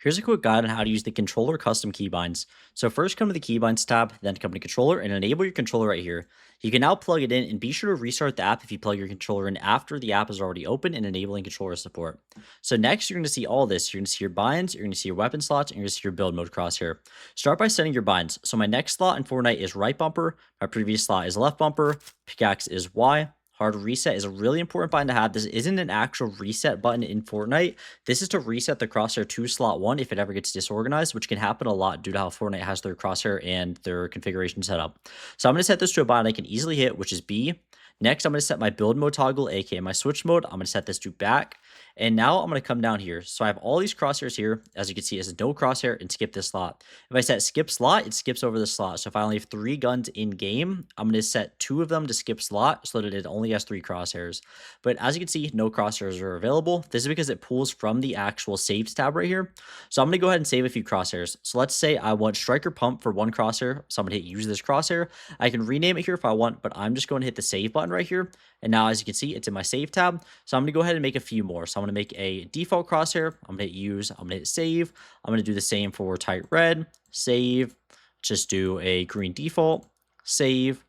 Here's a quick guide on how to use the controller custom keybinds. So first come to the keybinds tab, then come to controller and enable your controller right here. You can now plug it in and be sure to restart the app if you plug your controller in after the app is already open and enabling controller support. So next you're going to see all this. You're going to see your binds, you're going to see your weapon slots, and you're going to see your build mode crosshair. Start by setting your binds. So my next slot in Fortnite is right bumper, my previous slot is left bumper, pickaxe is Y. Hard reset is a really important button to have. This isn't an actual reset button in Fortnite. This is to reset the crosshair to slot 1 if it ever gets disorganized, which can happen a lot due to how Fortnite has their crosshair and their configuration set up. So I'm going to set this to a button I can easily hit, which is B. Next, I'm going to set my build mode toggle, aka my switch mode. I'm going to set this to back. And now I'm going to come down here. So I have all these crosshairs here. As you can see, it's no crosshair and skip this slot. If I set skip slot, it skips over the slot. So if I only have 3 guns in game, I'm going to set 2 of them to skip slot so that it only has 3 crosshairs. But as you can see, no crosshairs are available. This is because it pulls from the actual saves tab right here. So I'm going to go ahead and save a few crosshairs. So let's say I want striker pump for 1 crosshair. So I'm going to hit use this crosshair. I can rename it here if I want, but I'm just going to hit the save button right here. And now as you can see, it's in my save tab. So I'm going to go ahead and make a few more. So I'm going to make a default crosshair. I'm going to hit use. I'm going to hit save. I'm going to do the same for tight red, save. Just do a green default, save.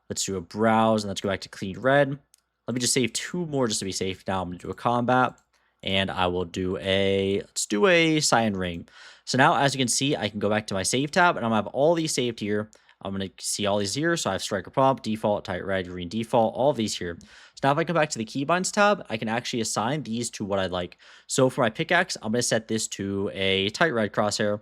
Let's do a browse and let's go back to clean red. Let me just save 2 more just to be safe. Now I'm going to do a combat and I will do let's do a cyan ring. So now as you can see, I can go back to my save tab and I'm going to have all these saved here. I'm going to see all these here. So I have striker pump, default, tight red, green default, all of these here. So now if I come back to the keybinds tab, I can actually assign these to what I'd like. So for my pickaxe, I'm going to set this to a tight red crosshair.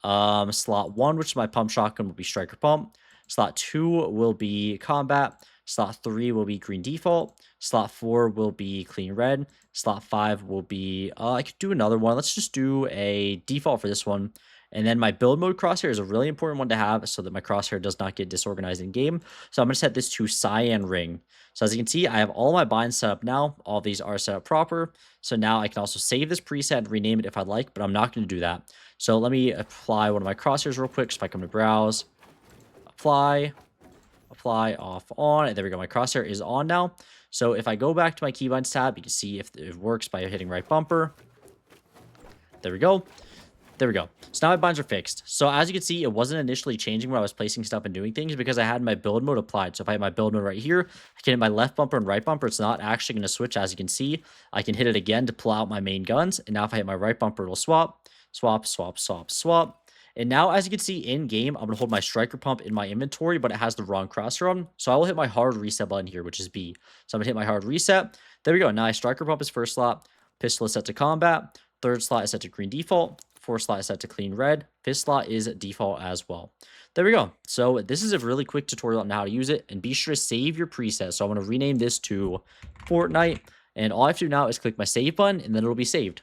Slot 1, which is my pump shotgun, will be striker pump. Slot 2 will be combat. Slot 3 will be green default. Slot 4 will be clean red. Slot 5 will be, I could do another one. Let's just do a default for this one. And then my build mode crosshair is a really important one to have so that my crosshair does not get disorganized in game. So I'm going to set this to cyan ring. So as you can see, I have all my binds set up now. All of these are set up proper. So now I can also save this preset and rename it if I'd like, but I'm not going to do that. So let me apply one of my crosshairs real quick. So if I come to browse, apply, off, on, and there we go. My crosshair is on now. So if I go back to my keybinds tab, you can see if it works by hitting right bumper. There we go. There we go. So now my binds are fixed. So as you can see, it wasn't initially changing when I was placing stuff and doing things because I had my build mode applied. So if I have my build mode right here, I can hit my left bumper and right bumper. It's not actually going to switch. As you can see, I can hit it again to pull out my main guns. And now if I hit my right bumper, it'll swap, swap, swap, swap, swap. And now as you can see in game, I'm going to hold my striker pump in my inventory, but it has the wrong crosshair on. So I will hit my hard reset button here, which is B. So I'm going to hit my hard reset. There we go. Now my striker pump is first slot. Pistol is set to combat. Third slot is set to green default. 4th slot is set to clean red. 5th slot is default as well. There we go. So this is a really quick tutorial on how to use it. And be sure to save your preset. So I'm going to rename this to Fortnite. And all I have to do now is click my save button and then it'll be saved.